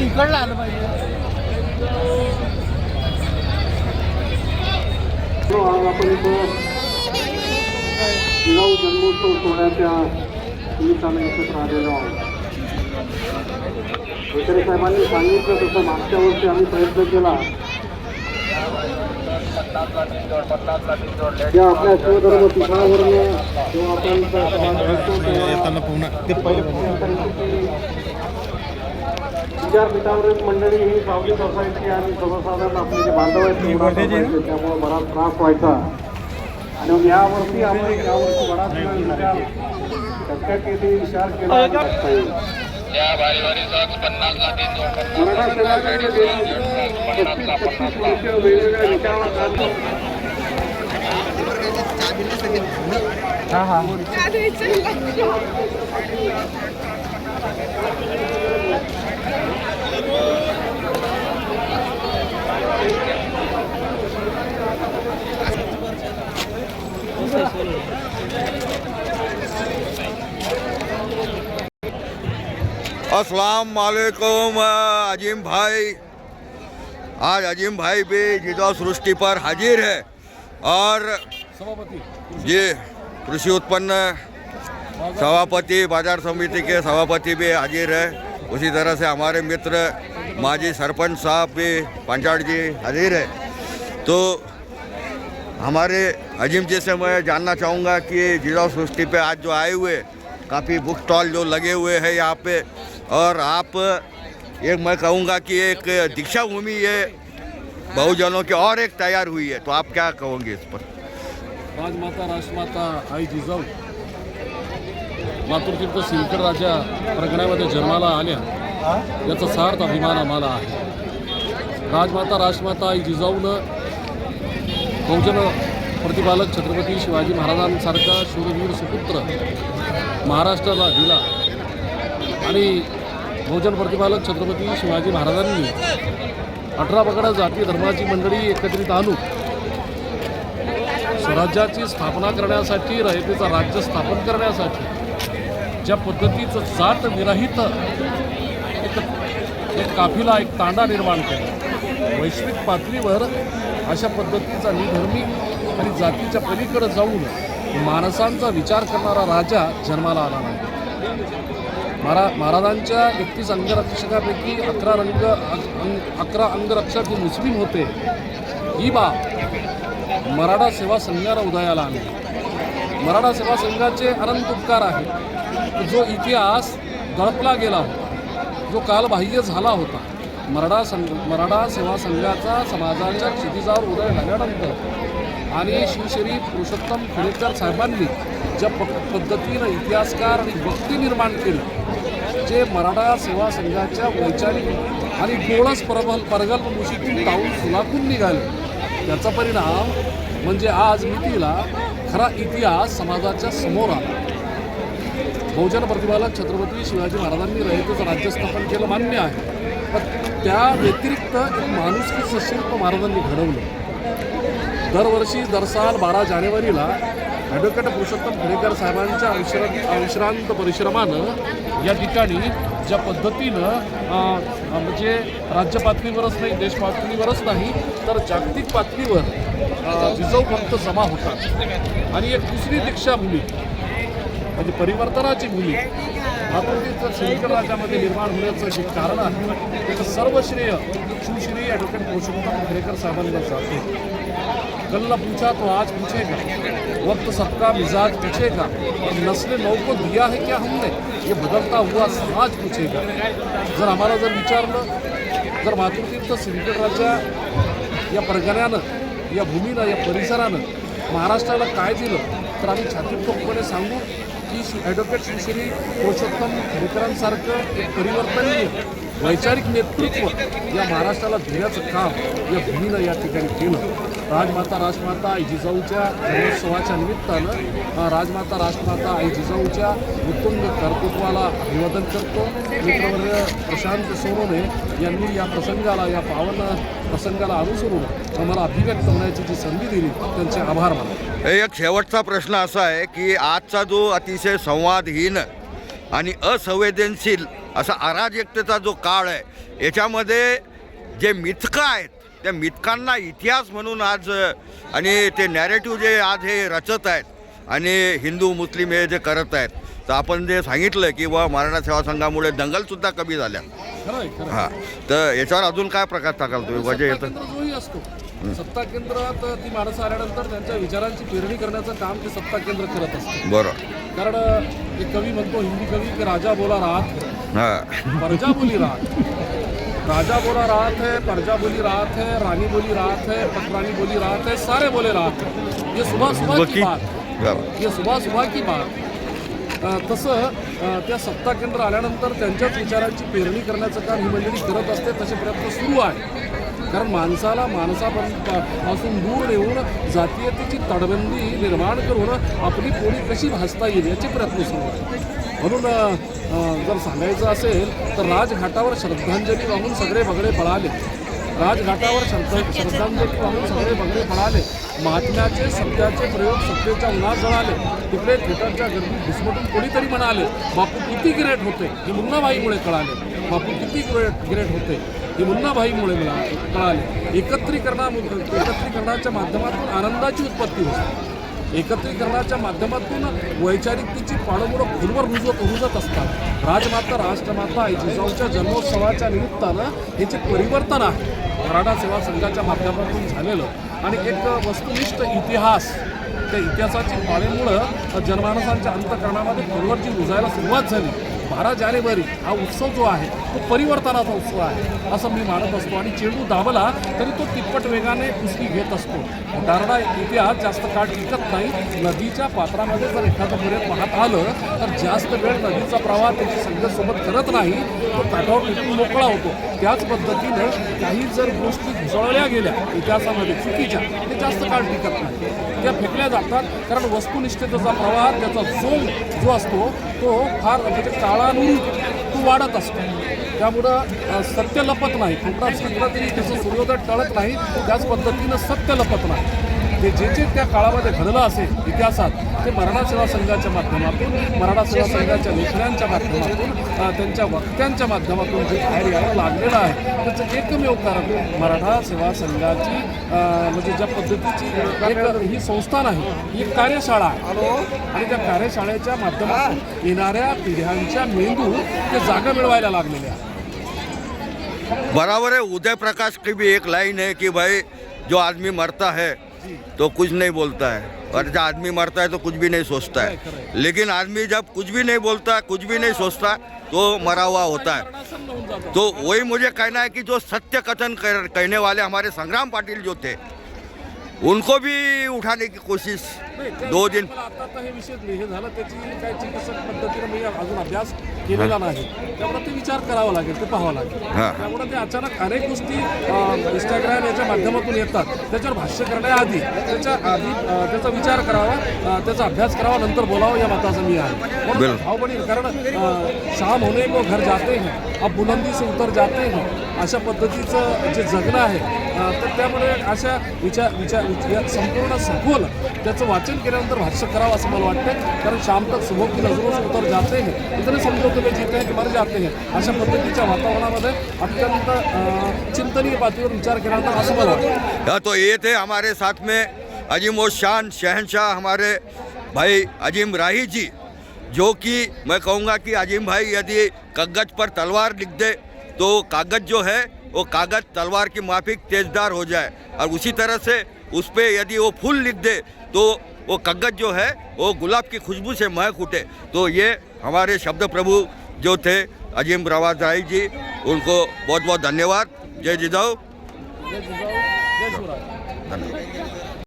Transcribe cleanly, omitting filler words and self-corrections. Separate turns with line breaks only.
इकडलं आलं पाहिजे.
आपण इथं जिजाऊ जन्मोत्सव सोहळ्याच्या निमित्तानं एकत्र आलेलो आहोत. वैतरे साहेबांनी सांगितलं तसं मागच्या वर्षी आम्ही प्रयत्न केला या आपल्या शिवधर्म ठिकाणावरून जेव्हा आपण विद्यापीठावरील मंडळी ही सावलीत असायची आणि सर्वसाधारण आपले जे बांधव आहेत त्यामुळे बराच त्रास व्हायचा. आणि यावर्षी आपण बराच चर्चा केली, विचार केला. मराठा समाजाने 35-36 वर्ष वेगवेगळ्या विचारावर
अस्सलाम वालेकुम अजीम भाई। आज अजीम भाई भी जिजाऊ सृष्टि पर हाजिर है और ये कृषि उत्पन्न सभापति बाजार समिति के सभापति भी हाजिर है। उसी तरह से हमारे मित्र माजी सरपंच साहब भी पंचायत जी हाजिर है। तो हमारे अजीम जी से मैं जानना चाहूँगा कि जिजाऊ सृष्टि पे आज जो आए हुए काफ़ी बुक स्टॉल जो लगे हुए हैं यहाँ पे, और आप एक मैं कहूँगा कि एक दीक्षा भूमि ये बहुजनों की और एक तैयार हुई है, तो आप क्या कहोगे इस पर?
राजमाता राष्ट्रमाता आई जिजाऊ मातृतीर्थ सिंदखेड राजा परगण्यामध्ये जन्माला आल्या याचा सार्थ अभिमान आम्हाला आहे। राजमाता राष्ट्रमाता आई जिजाऊनं बहुजन प्रतिपालक छत्रपती शिवाजी महाराजांसारखा शूरवीर सुपुत्र महाराष्ट्राला दिला आणि बहुजन प्रतिपालक छत्रपती शिवाजी महाराजांनी 18 पगडा जाती धर्माची मंडळी एकत्रित आणून स्वराज्याची स्थापना करण्यासाठी, रयतेचं राज्य स्थापन करण्यासाठी ज्या पद्धतीचं जात विरहित एक काफिला, एक तांडा निर्माण केला, वैश्विक पातळीवर अशा पद्धतीचा निधर्मी आणि जातीच्या पलीकडे जाऊन माणसांचा विचार करणारा राजा जन्माला आला नाही। महाराजांच्या 31 अंगरक्षकापैकी 11 अंगरक्षक हे मुस्लिम होते। ही बाब मराठा सेवा संघाला उदयाला आली। मराठा सेवा संघाचे अनंत उपकार आहे। जो इतिहास दळपला गेला होता, जो कालबाह्य झाला होता, मराठा सेवा संघाचा समाजाच्या क्षितिजावर उदय झाल्यानंतर आणि शिवश्री पुरुषोत्तम खेडेकर साहेबांनी ज्या पद्धतीनं इतिहासकार आणि व्यक्ती निर्माण केलं, जे मराठा सेवा संघाच्या वैचारिक आणि डोळस परगल्प मुशीतून ताऊन सुलाखून निघाले, त्याचा परिणाम म्हणजे आज मितीला खरा इतिहास समाजाच्या समोर आला। बहुजन प्रतिपालक छत्रपती शिवाजी महाराजांनी रयतेचं राज्य स्थापन केलं मान्य आहे, पण त्या व्यतिरिक्त एक माणुसकीचं शिल्प महाराजांनी घडवलं। दरवर्षी दर साल 12 जानेवारीला ॲडव्होकेट पुरुषोत्तम खेडेकर साहेबांच्या अविश्रांत परिश्रमानं या ठिकाणी ज्या पद्धतीनं म्हणजे राज्य पातळीवरच नाही, देश पातळीवरच नाही तर जागतिक पातळीवर जिजाऊ पंथ जमा होतात आणि एक दुसरी दीक्षा भूमी म्हणजे परिवर्तनाची भूमी मातृतीर्थ सिंदखेड राज्यामध्ये निर्माण होण्याचं जे कारण आहे त्याचं सर्व श्रेय शिवश्री ॲडव्होकेट पुरुषोत्तम खेडेकर साहेबांना जाते। कल न पूछा तो आज पूछेगा, वक्त सबका मिजाज पूछेगा, नस्ल नौ को दिया है क्या हमने, ये बदलता हुआ समाज पूछेगा। जर आम्हाला जर विचारलं, जर मातृतीर्थ सिंदखेड राजा या परगण्यानं, या भूमीनं, या परिसरानं महाराष्ट्राला काय दिलं, तर आम्ही छातीत ठोकपणे सांगू की ॲडव्होकेट शिवश्री पुरुषोत्तम खेडेकरांसारखं एक परिवर्तनीय वैचारिक नेतृत्व या महाराष्ट्राला देण्याचं काम या भूमीनं या ठिकाणी केलं. राजमाता आई जिजाऊच्या जन्मोत्सवाच्या निमित्तानं राजमाता राष्ट्रमाता आई जिजाऊच्या उत्तुंग कर्तृत्वाला अभिवादन करतो. मित्रवर्ग प्रशांत सोनवणे यांनी या प्रसंगाला, या पावन प्रसंगाला अनुसरून मला अभिव्यक्त होण्याची जी संधी दिली त्यांचे आभार मानतो.
एक शेवटचा प्रश्न असा आहे की आजचा जो अतिशय संवादहीन आणि असंवेदनशील असा अराजकतेचा जो काळ आहे, याच्यामध्ये जे मिथकं आहेत त्या मिथकांना इतिहास म्हणून आज आणि ते नॅरेटिव्ह जे आज हे रचत आहेत आणि हिंदू मुस्लिम हे जे करत आहेत, तर आपण जे सांगितलं की मराठा सेवा संघामुळे दंगलसुद्धा कमी झाल्या. हां, तर याच्यावर अजून काय प्रकाश टाकाल तुम्ही? वजह येतं
जोही असतो सत्ता केंद्रात ती माणसं आल्यानंतर त्यांच्या विचारांची पेरणी करण्याचं काम ते सत्ता केंद्र करत असते.
बरोबर.
कारण एक कवी म्हणतो, हिंदी कवी, की राजा बोला राहत
हां,
प्रजा बोली राहत. राजा बोला राहत है, प्रजा बोली राहत है, रानी बोली राहत है, पटरानी बोली राहत है, सारे बोले राहत है. ये सुबह सुबह की बात, ये सुबह सुबह की बात. तसं त्या सत्ता केंद्र आल्यानंतर त्यांच्याच विचारांची पेरणी करण्याचं काम ही मंडळी करत असते. तसे प्रयत्न सुरू आहे. कारण माणसाला माणसापासून दूर नेऊन जातीयतेची तडबंदी निर्माण करून आपली पोळी कशी भासता येईल याचे प्रयत्न सुरू आहेत. म्हणून जर सांगायचं असेल तर राजघाटावर श्रद्धांजली वाहून सगळे बगडे पळाले. राजघाटावर श्रद्धांजली वाहून सगळे बगडे पळाले. महात्म्याचे सत्याचे प्रयोग सत्तेच्या उन्हात जळाले. तिकडे थिएटरच्या गर्दीत घुसमटून कोणीतरी म्हणाले, बापू किती ग्रेट होते हे मुन्नाभाईमुळे कळाले. बापू किती ग्रेट होते हे मुन्नाभाईमुळे कळाले. एकत्रीकरणाच्या माध्यमातून आनंदाची उत्पत्ती होते. एकत्रीकरणाच्या माध्यमातून वैचारिकतेची पाळंमुळं खोलवर रुजत असतात. राजमाता राष्ट्रमाता आई जिजाऊच्या जन्मोत्सवाच्या निमित्तानं हे जे परिवर्तन आहे मराठा सेवा संघाच्या माध्यमातून झालेलं आणि एक वस्तुनिष्ठ इतिहास, त्या इतिहासाची पाळेमुळं जनमानसांच्या अंतःकरणामध्ये खोलवर जी रुजायला सुरुवात झाली. 12 जानेवारी हा उत्सव जो आहे तो परिवर्तनाचा उत्सव आहे असं मी मानत असतो. आणि चेंडू दाबला तरी तो तिप्पट वेगाने कुस्ती घेत असतो. डारडा इतिहास जास्त काळ टिकत नाही. नदीच्या पात्रामध्ये जर एखादं पर्यंत पाहत आलं तर जास्त वेळ नदीचा प्रवाह त्याची संघर्षसोबत करत नाही, तो काठावर निघून मोकळा होतो. त्याच पद्धतीनं काही जर गोष्टी घुसळल्या गेल्या इतिहासामध्ये चुकीच्या, ते जास्त काळ टिकत नाही, त्या फेकल्या जातात. कारण वस्तुनिष्ठतेचा प्रवाह, त्याचा जोम जो असतो तो फार म्हणजे काळानुरूप तो वाढत असतो. त्यामुळं सत्य लपत नाही. कोकणात सत्य तरी त्याचं सूर्योदय टळत नाही, त्याच पद्धतीनं सत्य लपत नाही. ते जे त्या काळामध्ये घडलं असेल इतिहासात, ते मराठा सेवा संघाच्या माध्यमातून, मराठा सेवा संघाच्या लेखण्यांच्या माध्यमातून, त्यांच्या वक्त्यांच्या माध्यमातून जे बाहेर यायला लागलेलं आहे, त्याचं एकमेव कारण मराठा सेवा संघाची म्हणजे ज्या पद्धतीची ही संस्थान आहे, ही एक कार्यशाळा आहे. आणि त्या कार्यशाळेच्या माध्यमातून येणाऱ्या पिढ्यांच्या मेंदू ते जागा मिळवायला लागलेले आहे.
बराबर है. उदय प्रकाश की भी एक लाइन है कि भाई जो आदमी मरता है तो कुछ नहीं बोलता है, और जब आदमी मरता है तो कुछ भी नहीं सोचता है. लेकिन आदमी जब कुछ भी नहीं बोलता, कुछ भी नहीं सोचता, तो मरा हुआ होता है. तो वही मुझे कहना है कि जो सत्य कथन कहने वाले हमारे संग्राम पाटिल जो थे, उनको भी उठाने की कोशिश 2 दिन.
आता हे विषय हे झालं, त्याची काय चिकित्सक पद्धतीनं मी अजून अभ्यास केलेला नाही, त्यामुळे ते विचार करावा लागेल, ते पाहावं लागेल. त्यामुळे ते अचानक अनेक गोष्टी इंस्टाग्राम याच्या माध्यमातून येतात. त्याच्यावर भाष्य करण्याआधी त्याचा विचार करावा, त्याचा अभ्यास करावा, नंतर बोलावं या मताचं मी आहे. भावबणी, कारण शाम होणे को घर जाते हैं, अब बुलंदी से उतर जाते हैं, अशा पद्धतीचं जे जगणं आहे, तर त्यामुळे अशा विचार संपूर्ण सखोल त्याचं वाचन केल्यानंतर भाष्य करावं असं मला वाटतं. कारण शाम तक सुबह की नजरों से उतर जाते हैं, इतने समझौते में जीते हैं कि मर जाते हैं, अशा पद्धतीच्या वातावरणामध्ये अत्यंत चिंतनीय बातीवर विचार केल्यानंतर असं मला वाटतं.
तो ये थे हमारे साथ में अजीम और शान शहनशाह हमारे भाई अजीम राही जी, जो कि मैं कहूँगा कि अजीम भाई यदि कागज पर तलवार लिख दे तो कागज जो है वो कागज तलवार की माफिक तेजदार हो जाए, और उसी तरह से उस पर यदि वो फूल लिख दे तो वो कागज जो है वो गुलाब की खुशबू से महक उठे. तो ये हमारे शब्द प्रभु जो थे अजीम रवाज राही जी, उनको बहुत बहुत धन्यवाद. जय जिजाऊ,
जय जिजाऊ, जय शिवराय.
धन्यवाद.